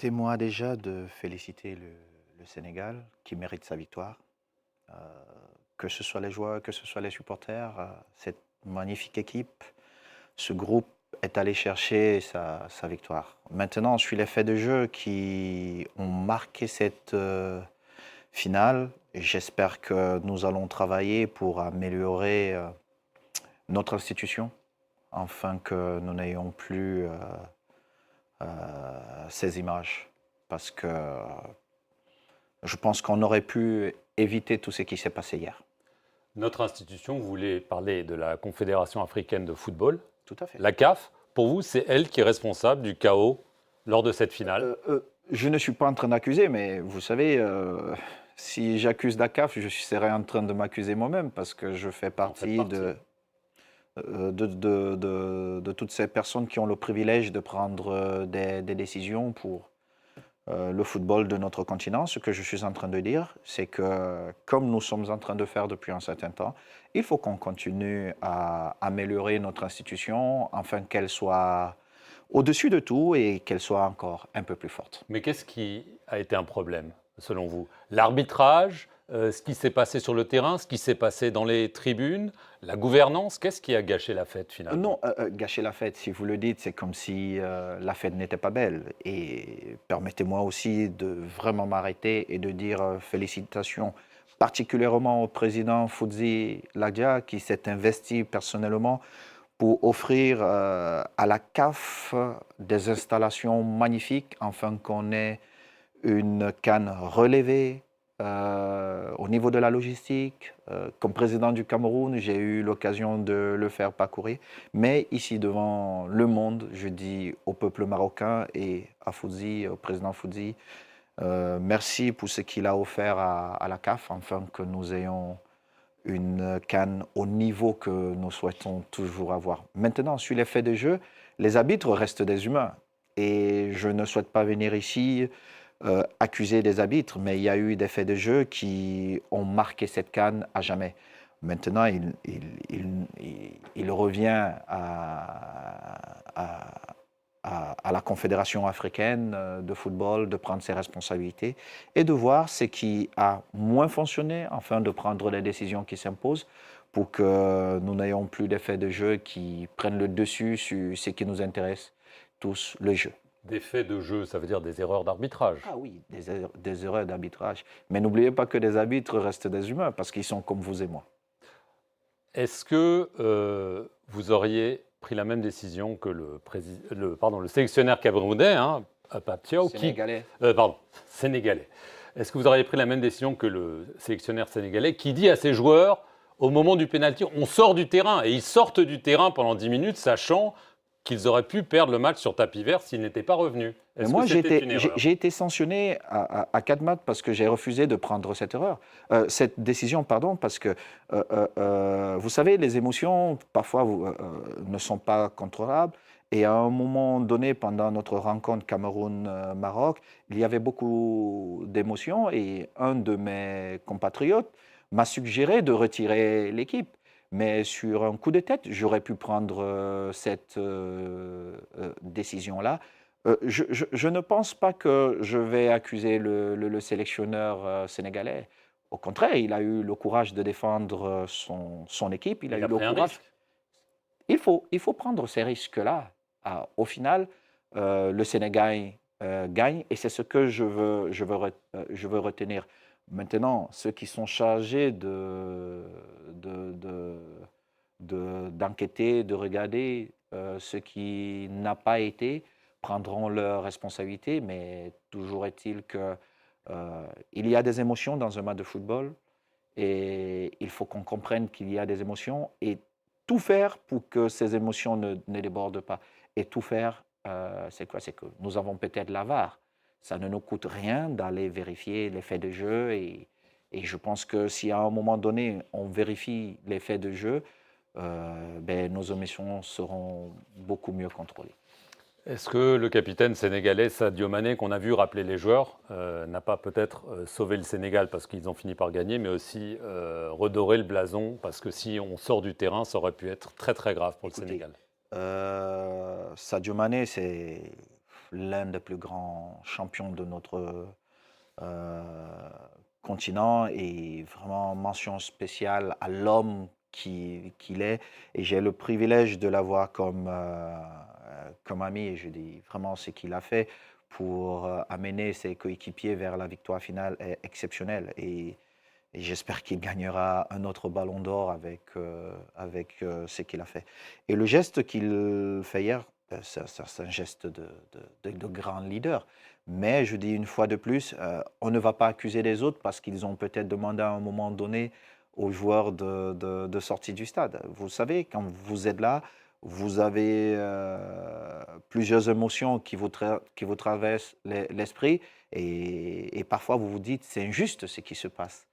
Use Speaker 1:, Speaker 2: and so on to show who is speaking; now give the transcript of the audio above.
Speaker 1: Permettez-moi déjà de féliciter le Sénégal qui mérite sa victoire. Euh, que ce soit les joueurs, que ce soit les supporters, cette magnifique équipe, ce groupe est allé chercher sa victoire. Maintenant, je suis les faits de jeu qui ont marqué cette finale et j'espère que nous allons travailler pour améliorer notre institution afin que nous n'ayons plus ces images. Parce que je pense qu'on aurait pu éviter tout ce qui s'est passé hier.
Speaker 2: Notre institution, vous voulez parler de la Confédération africaine de football,
Speaker 1: Tout à fait.
Speaker 2: la CAF. Pour vous, c'est elle qui est responsable du chaos lors de cette finale.
Speaker 1: Je ne suis pas en train d'accuser, mais vous savez, si j'accuse la CAF, je serais en train de m'accuser moi-même parce que je fais partie de toutes ces personnes qui ont le privilège de prendre des décisions pour le football de notre continent. Ce que je suis en train de dire, c'est que comme nous sommes en train de faire depuis un certain temps, il faut qu'on continue à améliorer notre institution afin qu'elle soit au-dessus de tout et qu'elle soit encore un peu plus forte.
Speaker 2: Mais qu'est-ce qui a été un problème, selon vous? L'arbitrage, ce qui s'est passé sur le terrain, ce qui s'est passé dans les tribunes, la gouvernance, qu'est-ce qui a gâché la fête finalement?
Speaker 1: Non, gâcher la fête, si vous le dites, c'est comme si la fête n'était pas belle. Et permettez-moi aussi de vraiment m'arrêter et de dire félicitations particulièrement au président Foudzi Ladia qui s'est investi personnellement pour offrir à la CAF des installations magnifiques afin qu'on ait une canne relevée au niveau de la logistique. Comme président du Cameroun, j'ai eu l'occasion de le faire parcourir. Mais ici, devant le monde, je dis au peuple marocain et à Foudzi, au président Foudzi, merci pour ce qu'il a offert à la CAF, afin que nous ayons une CAN au niveau que nous souhaitons toujours avoir. Maintenant, sur les faits de jeu, les arbitres restent des humains. Et je ne souhaite pas venir ici accuser des arbitres, mais il y a eu des faits de jeu qui ont marqué cette CAN à jamais. Maintenant, il revient à la Confédération africaine de football de prendre ses responsabilités et de voir ce qui a moins fonctionné afin de prendre les décisions qui s'imposent pour que nous n'ayons plus d'effets de jeu qui prennent le dessus sur ce qui nous intéresse tous, le jeu.
Speaker 2: Des faits de jeu, ça veut dire des erreurs d'arbitrage.
Speaker 1: Ah oui, des erreurs d'arbitrage. Mais n'oubliez pas que les arbitres restent des humains parce qu'ils sont comme vous et moi.
Speaker 2: Est-ce que vous auriez pris la même décision que le sélectionneur camerounais, hein, Pape Thiaw,
Speaker 1: Sénégalais.
Speaker 2: sénégalais. Est-ce que vous auriez pris la même décision que le sélectionneur sénégalais qui dit à ses joueurs, au moment du pénalty, on sort du terrain, et ils sortent du terrain pendant 10 minutes, sachant qu'ils auraient pu perdre le match sur tapis vert s'ils n'étaient pas revenus? Est-ce
Speaker 1: Moi,
Speaker 2: que c'était une erreur?
Speaker 1: j'ai été sanctionné à 4 matchs parce que j'ai refusé de prendre cette décision, pardon, parce que vous savez, les émotions, parfois, ne sont pas contrôlables. Et à un moment donné, pendant notre rencontre Cameroun-Maroc, il y avait beaucoup d'émotions et un de mes compatriotes m'a suggéré de retirer l'équipe. Mais sur un coup de tête, j'aurais pu prendre cette décision-là. Je ne pense pas que je vais accuser le sélectionneur sénégalais. Au contraire, il a eu le courage de défendre son équipe. Il a
Speaker 2: Il
Speaker 1: eu
Speaker 2: a
Speaker 1: le
Speaker 2: pris un
Speaker 1: courage.
Speaker 2: risque.
Speaker 1: Il faut prendre ces risques-là. Au final, le Sénégal gagne et c'est ce que je veux retenir. Maintenant, ceux qui sont chargés d'enquêter, de regarder ce qui n'a pas été, prendront leurs responsabilités, mais toujours est-il que il y a des émotions dans un match de football et il faut qu'on comprenne qu'il y a des émotions et tout faire pour que ces émotions ne débordent pas. Et tout faire, c'est quoi? C'est que nous avons peut-être la VAR. Ça ne nous coûte rien d'aller vérifier les faits de jeu et je pense que si à un moment donné, on vérifie les faits de jeu, ben, nos émissions seront beaucoup mieux contrôlées.
Speaker 2: Est-ce que le capitaine sénégalais Sadio Mané, qu'on a vu rappeler les joueurs, n'a pas peut-être sauvé le Sénégal parce qu'ils ont fini par gagner, mais aussi redoré le blason parce que si on sort du terrain, ça aurait pu être très très grave pour le
Speaker 1: Écoutez,
Speaker 2: Sénégal?
Speaker 1: Sadio Mané, l'un des plus grands champions de notre continent, et vraiment mention spéciale à l'homme qu'il est. Et j'ai le privilège de l'avoir comme ami, et je dis vraiment ce qu'il a fait pour amener ses coéquipiers vers la victoire finale est exceptionnel. Et j'espère qu'il gagnera un autre ballon d'or avec ce qu'il a fait. Et le geste qu'il fait hier, c'est un geste de grand leader. Mais je dis une fois de plus, on ne va pas accuser les autres parce qu'ils ont peut-être demandé à un moment donné aux joueurs de sortir du stade. Vous savez, quand vous êtes là, vous avez plusieurs émotions qui vous traversent l'esprit, et parfois vous vous dites, c'est injuste ce qui se passe.